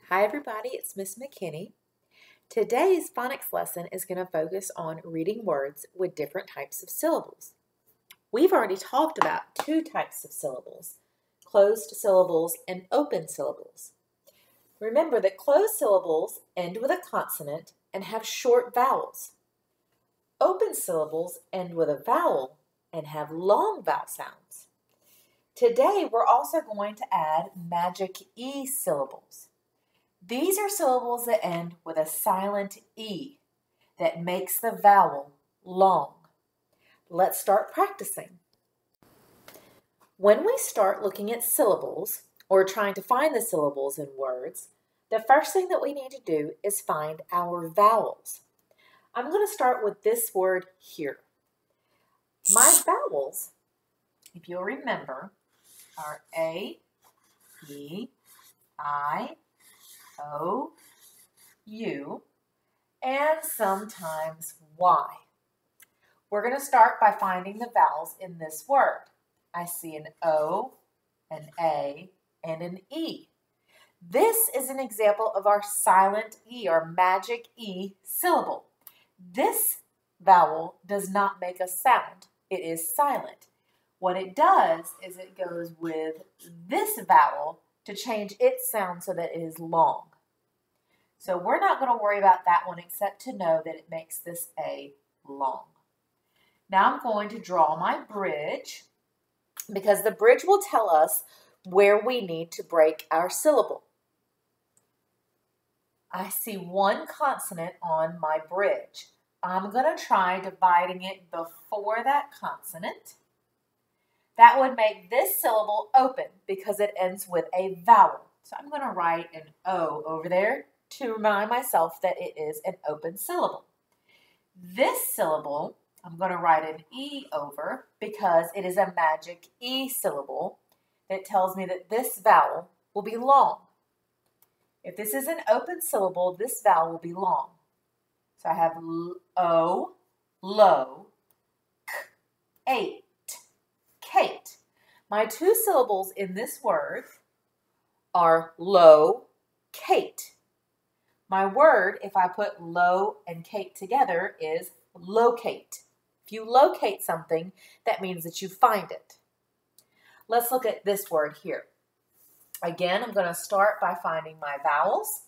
Hi everybody, it's Miss McKinney. Today's phonics lesson is going to focus on reading words with different types of syllables. We've already talked about two types of syllables, closed syllables and open syllables. Remember that closed syllables end with a consonant and have short vowels. Open syllables end with a vowel and have long vowel sounds. Today we're also going to add magic E syllables. These are syllables that end with a silent E that makes the vowel long. Let's start practicing. When we start looking at syllables or trying to find the syllables in words, the first thing that we need to do is find our vowels. I'm going to start with this word here. My vowels, if you'll remember, are A, E, I, O, U, and sometimes Y. We're going to start by finding the vowels in this word. I see an O, an A, and an E. This is an example of our silent E, or magic E syllable. This vowel does not make a sound. It is silent. What it does is it goes with this vowel to change its sound so that it is long. So we're not going to worry about that one except to know that it makes this A long. Now I'm going to draw my bridge because the bridge will tell us where we need to break our syllable. I see one consonant on my bridge. I'm going to try dividing it before that consonant. That would make this syllable open because it ends with a vowel. So I'm going to write an O over there to remind myself that it is an open syllable. This syllable, I'm going to write an E over because it is a magic E syllable that tells me that this vowel will be long. If this is an open syllable, this vowel will be long. So I have O, low, K, ate, Kate. My two syllables in this word are low, Kate. My word, if I put low and Kate together, is locate. If you locate something, that means that you find it. Let's look at this word here. Again, I'm going to start by finding my vowels.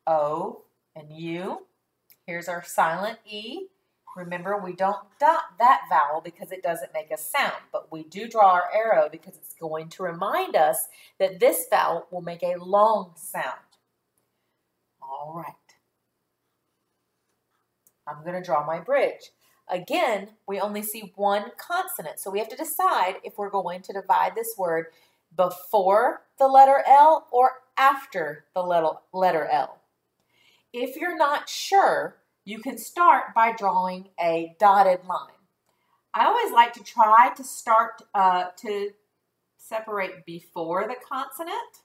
O and U. Here's our silent E. Remember, we don't dot that vowel because it doesn't make a sound, but we do draw our arrow because it's going to remind us that this vowel will make a long sound. All right. I'm going to draw my bridge. Again, we only see one consonant, so we have to decide if we're going to divide this word before the letter L or after the letter L. If you're not sure, you can start by drawing a dotted line. I always like to try to start to separate before the consonant.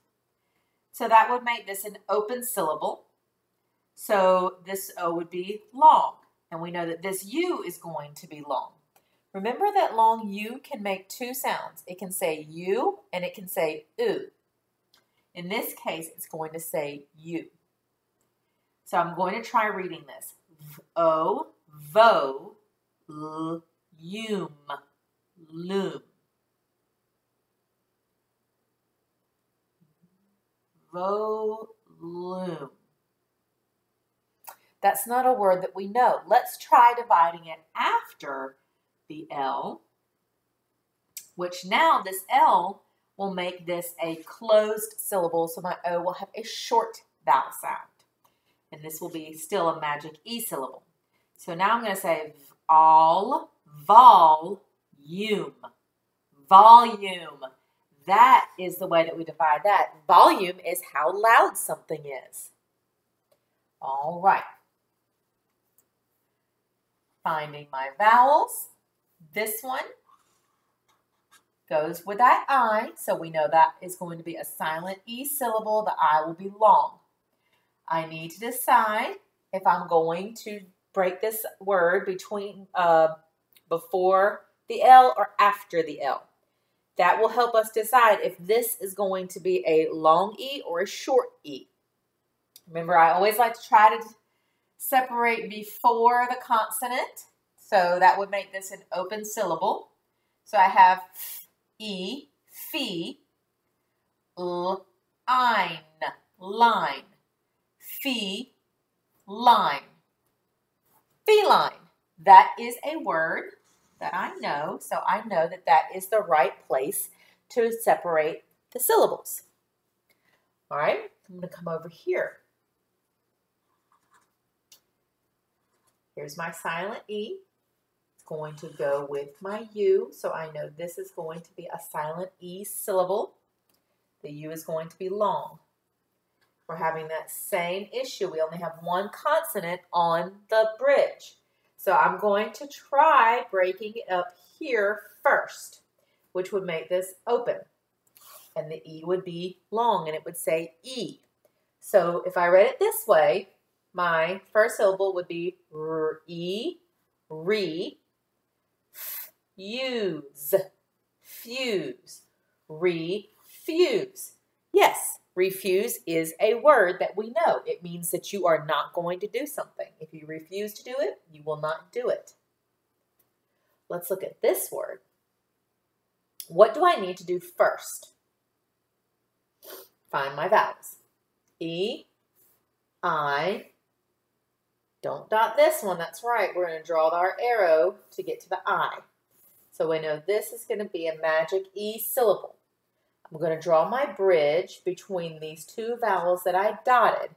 So that would make this an open syllable. So this O would be long. And we know that this U is going to be long. Remember that long U can make two sounds. It can say U and it can say oo. In this case, it's going to say U. So I'm going to try reading this. O, vo, l, loom. Volume. That's not a word that we know. Let's try dividing it after the L, which now this L will make this a closed syllable, so my O will have a short vowel sound. And this will be still a magic E syllable. So now I'm going to say all, volume. Volume. That is the way that we divide that. Volume is how loud something is. All right. Finding my vowels. This one goes with that I, so we know that is going to be a silent E syllable. The I will be long. I need to decide if I'm going to break this word between before the L or after the L. That will help us decide if this is going to be a long E or a short E. Remember, I always like to try to separate before the consonant. So that would make this an open syllable. So I have E, fee, line, line, fee, line. Feline. That is a word that I know, so I know that that is the right place to separate the syllables. All right, I'm going to come over here. Here's my silent E. It's going to go with my U, so I know this is going to be a silent E syllable. The U is going to be long. We're having that same issue. We only have one consonant on the bridge. So I'm going to try breaking it up here first, which would make this open. And the E would be long, and it would say E. So if I read it this way, my first syllable would be E, re, fuse, fuse, refuse. Yes, refuse is a word that we know. It means that you are not going to do something. If you refuse to do it, you will not do it. Let's look at this word. What do I need to do first? Find my vowels. E, I. Don't dot this one. That's right. We're going to draw our arrow to get to the I. So we know this is going to be a magic E syllable. I'm going to draw my bridge between these two vowels that I dotted.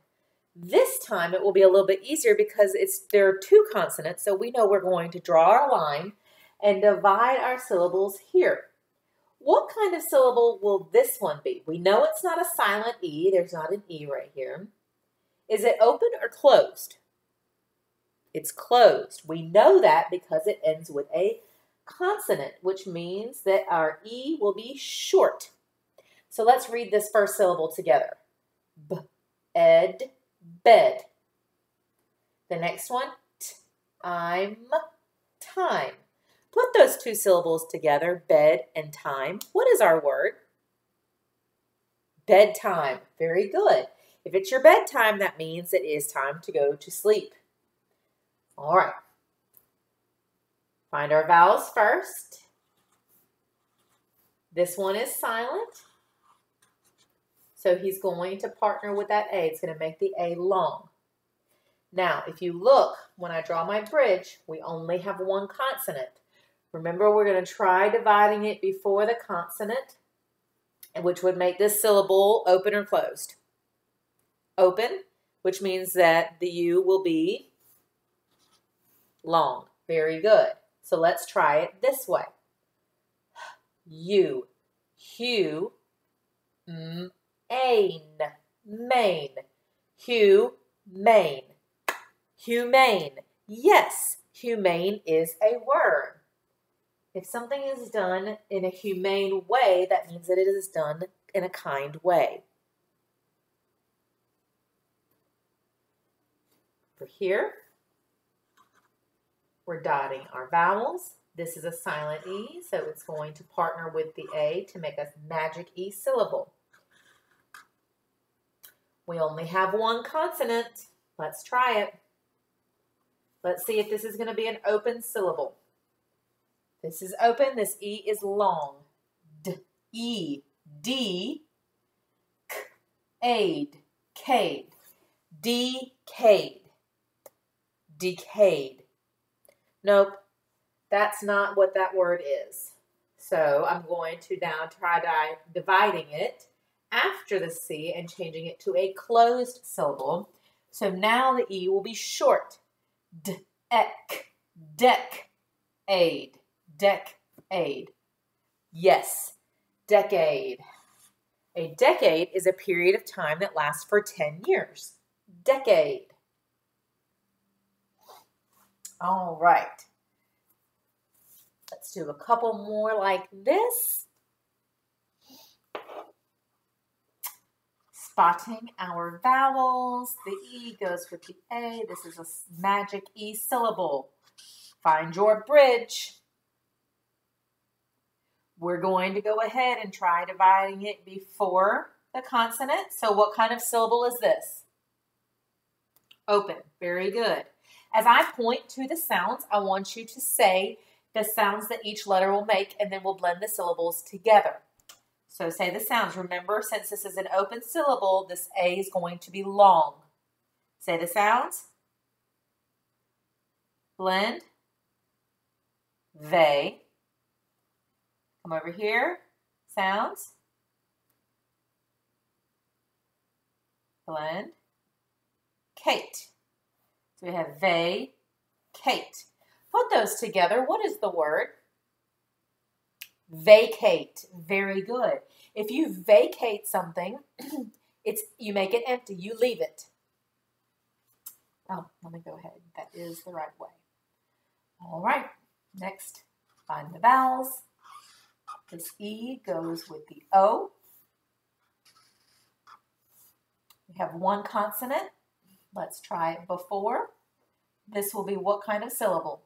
This time it will be a little bit easier because there are two consonants, so we know we're going to draw our line and divide our syllables here. What kind of syllable will this one be? We know it's not a silent E. There's not an E right here. Is it open or closed? It's closed. We know that because it ends with a consonant, which means that our E will be short. So let's read this first syllable together. B, ed, bed. The next one, I'm, time. Put those two syllables together, bed and time. What is our word? Bedtime. Very good. If it's your bedtime, that means it is time to go to sleep. All right. Find our vowels first. This one is silent. So he's going to partner with that A. It's going to make the A long. Now, if you look, when I draw my bridge, we only have one consonant. Remember, we're going to try dividing it before the consonant, which would make this syllable open or closed. Open, which means that the U will be long. Very good. So let's try it this way. U, hue, main, humane, humane. Yes, humane is a word. If something is done in a humane way, that means that it is done in a kind way. For here, we're dotting our vowels. This is a silent E, so it's going to partner with the A to make a magic E syllable. We only have one consonant. Let's try it. Let's see if this is going to be an open syllable. This is open. This E is long. D, E, D, K, aid, cade, decade, decade. Nope, that's not what that word is. So I'm going to now try dividing it after the C and changing it to a closed syllable. So now the E will be short. D-ek, deck, aid, decade. Yes, decade. A decade is a period of time that lasts for 10 years. Decade. All right. Let's do a couple more like this. Spotting our vowels. The E goes with the A. This is a magic E syllable. Find your bridge. We're going to go ahead and try dividing it before the consonant. So what kind of syllable is this? Open. Very good. As I point to the sounds, I want you to say the sounds that each letter will make, and then we'll blend the syllables together. So say the sounds. Remember, since this is an open syllable, this A is going to be long. Say the sounds. Blend. They. Come over here. Sounds. Blend. Kate. So we have they, Kate. Put those together. What is the word? Vacate. Very good. If you vacate something, you make it empty. You leave it. Oh, let me go ahead. That is the right way. All right. Next, find the vowels. This E goes with the O. We have one consonant. Let's try it before. This will be what kind of syllable?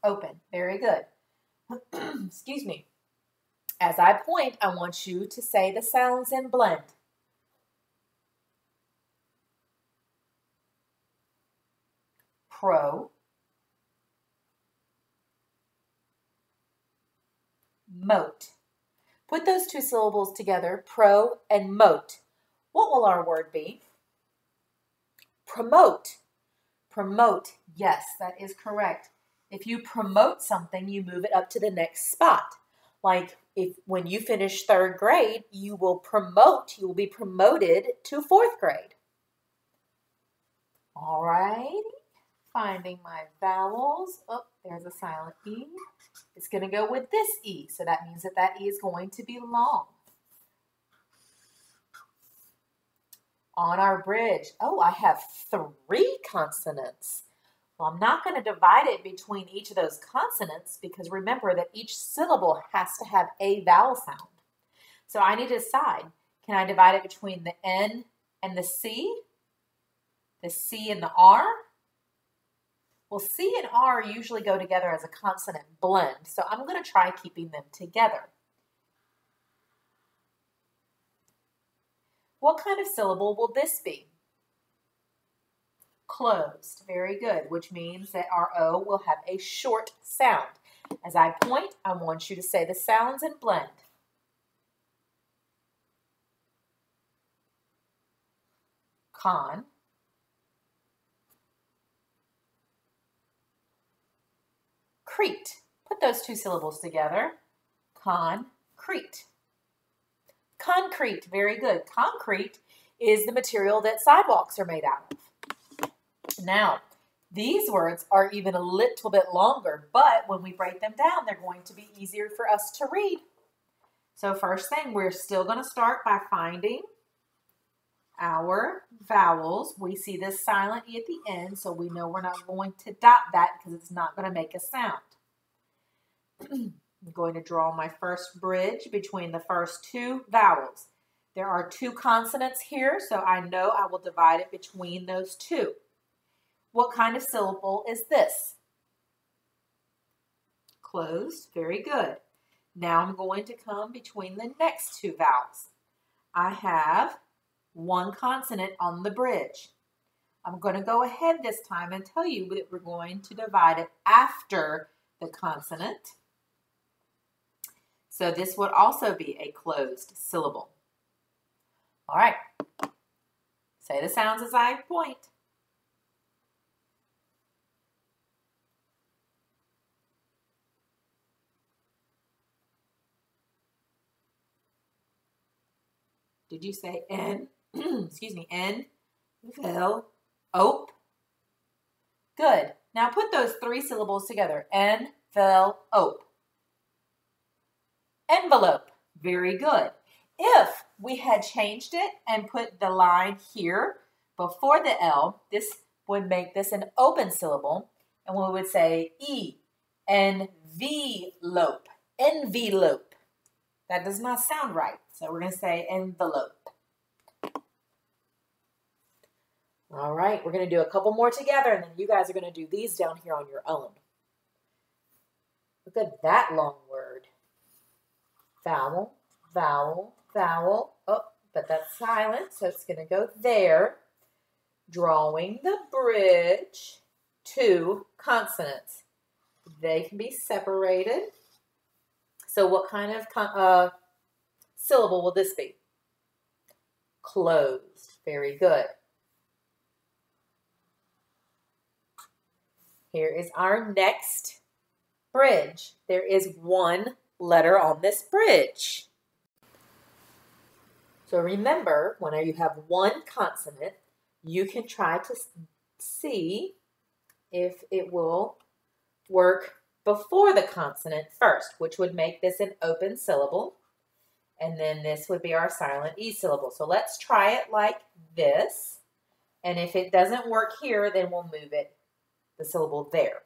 Open. Very good. Excuse me. As I point, I want you to say the sounds and blend. Pro. Moat. Put those two syllables together, pro and moat. What will our word be? Promote. Promote. Yes, that is correct. If you promote something, you move it up to the next spot. Like when you finish 3rd grade, you will be promoted to 4th grade. All right. Finding my vowels. Oh, there's a silent E. It's going to go with this E. So that means that E is going to be long. On our bridge, oh, I have 3 consonants. Well, I'm not going to divide it between each of those consonants because remember that each syllable has to have a vowel sound. So I need to decide, can I divide it between the N and the C and the R? Well, C and R usually go together as a consonant blend, so I'm going to try keeping them together. What kind of syllable will this be? Closed. Very good, which means that our O will have a short sound. As I point, I want you to say the sounds and blend. Con. Crete. Put those two syllables together. Concrete. Concrete. Very good. Concrete is the material that sidewalks are made out of. Now, these words are even a little bit longer, but when we break them down, they're going to be easier for us to read. So first thing, we're still going to start by finding our vowels. We see this silent E at the end, so we know we're not going to dot that because it's not going to make a sound. I'm going to draw my first bridge between the first 2 vowels. There are 2 consonants here, so I know I will divide it between those 2. What kind of syllable is this? Closed. Very good. Now I'm going to come between the next 2 vowels. I have 1 consonant on the bridge. I'm going to go ahead this time and tell you that we're going to divide it after the consonant. So this would also be a closed syllable. All right. Say the sounds as I point. Did you say N? Excuse me, N, vil, ope. Good. Now put those 3 syllables together. N, vil, ope. Envelope. Very good. If we had changed it and put the line here before the L, this would make this an open syllable, and we would say E, envelope. Envelope. That does not sound right, so we're going to say envelope. All right, we're going to do a couple more together, and then you guys are going to do these down here on your own. Look at that long word. Vowel, vowel, vowel. Oh, but that's silent, so it's going to go there. Drawing the bridge to consonants. They can be separated. So what kind of syllable will this be? Closed. Very good. Here is our next bridge. There is one letter on this bridge. So remember, whenever you have one consonant, you can try to see if it will work before the consonant first, which would make this an open syllable. And then this would be our silent E syllable. So let's try it like this. And if it doesn't work here, then we'll move it, the syllable there.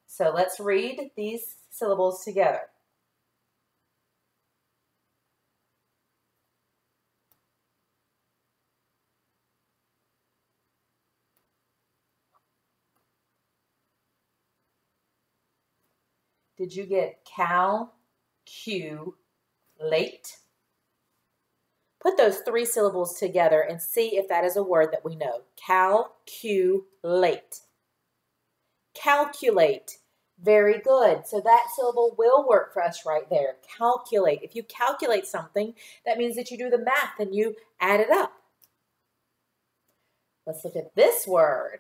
So let's read these syllables together. Did you get calculate? Put those three syllables together and see if that is a word that we know. Calculate. Calculate. Very good. So that syllable will work for us right there. Calculate. If you calculate something, that means that you do the math and you add it up. Let's look at this word.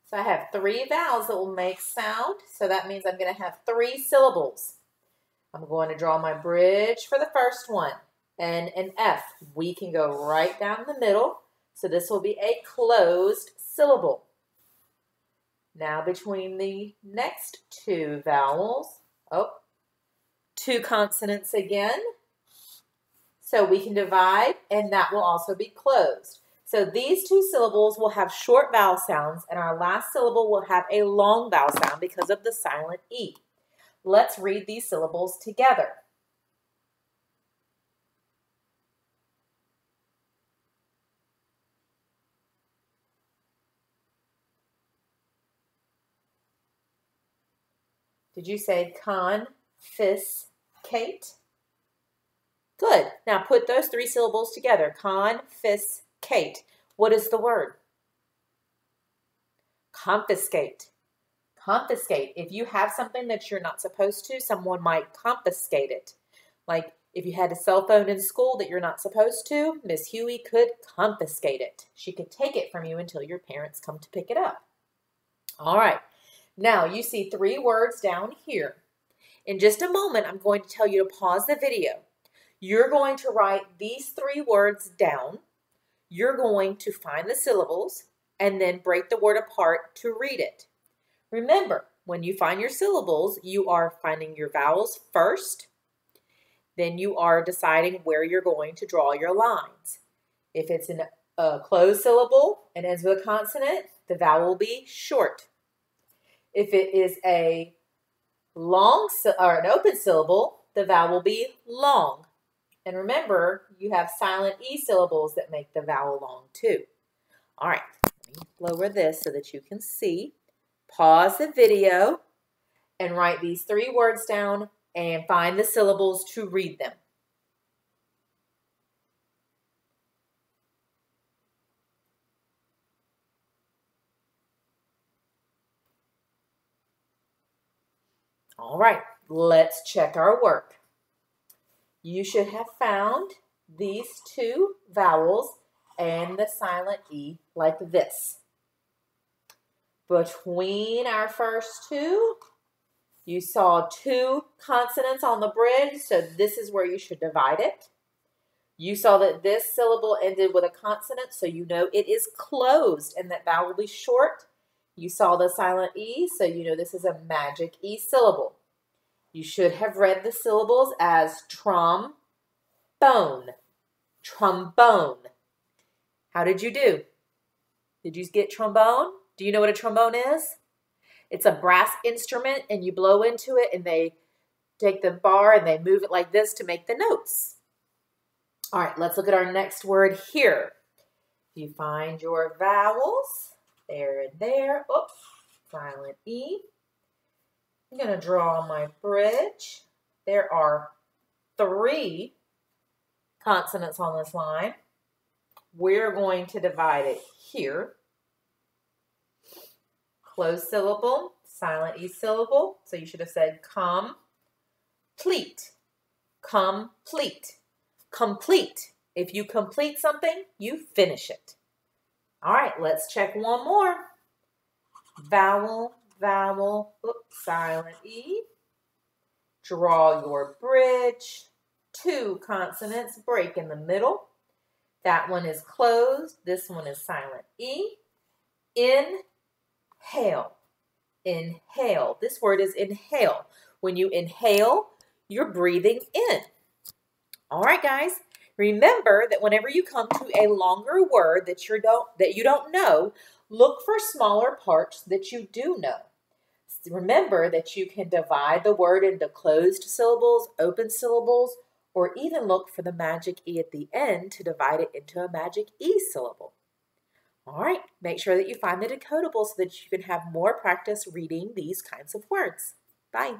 So I have three vowels that will make sound. So that means I'm going to have three syllables. I'm going to draw my bridge for the first one. N and F. We can go right down the middle. So this will be a closed syllable. Now between the next two vowels, two consonants again. So we can divide, and that will also be closed. So these two syllables will have short vowel sounds, and our last syllable will have a long vowel sound because of the silent E. Let's read these syllables together. Did you say confiscate? Good. Now put those three syllables together. Confiscate. What is the word? Confiscate. Confiscate. If you have something that you're not supposed to, someone might confiscate it. Like if you had a cell phone in school that you're not supposed to, Miss Huey could confiscate it. She could take it from you until your parents come to pick it up. All right. Now you see three words down here. In just a moment, I'm going to tell you to pause the video. You're going to write these three words down. You're going to find the syllables and then break the word apart to read it. Remember, when you find your syllables, you are finding your vowels first. Then you are deciding where you're going to draw your lines. If it's a closed syllable and ends with a consonant, the vowel will be short. If it is a long or an open syllable, the vowel will be long. And remember, you have silent E syllables that make the vowel long too. All right, let me lower this so that you can see. Pause the video and write these three words down and find the syllables to read them. All right, let's check our work. You should have found these two vowels and the silent E like this. Between our first two, you saw two consonants on the bridge, so this is where you should divide it. You saw that this syllable ended with a consonant, so you know it is closed and that vowel will be short. You saw the silent E, so you know this is a magic E syllable. You should have read the syllables as trombone. Trombone. How did you do? Did you get trombone? Do you know what a trombone is? It's a brass instrument and you blow into it and they take the bar and they move it like this to make the notes. All right, let's look at our next word here. You find your vowels there and there. Oops, silent E. I'm going to draw my bridge. There are 3 consonants on this line. We're going to divide it here. Closed syllable, silent E syllable. So you should have said complete. Complete. Complete. If you complete something, you finish it. All right, let's check one more. Vowel, vowel, oops, silent E. Draw your bridge. 2 consonants, break in the middle. That one is closed. This one is silent E. Inhale. Inhale. This word is inhale. When you inhale, you're breathing in. All right, guys. Remember that whenever you come to a longer word that you don't know, look for smaller parts that you do know. Remember that you can divide the word into closed syllables, open syllables, or even look for the magic E at the end to divide it into a magic E syllable. All right, make sure that you find the decodable so that you can have more practice reading these kinds of words. Bye.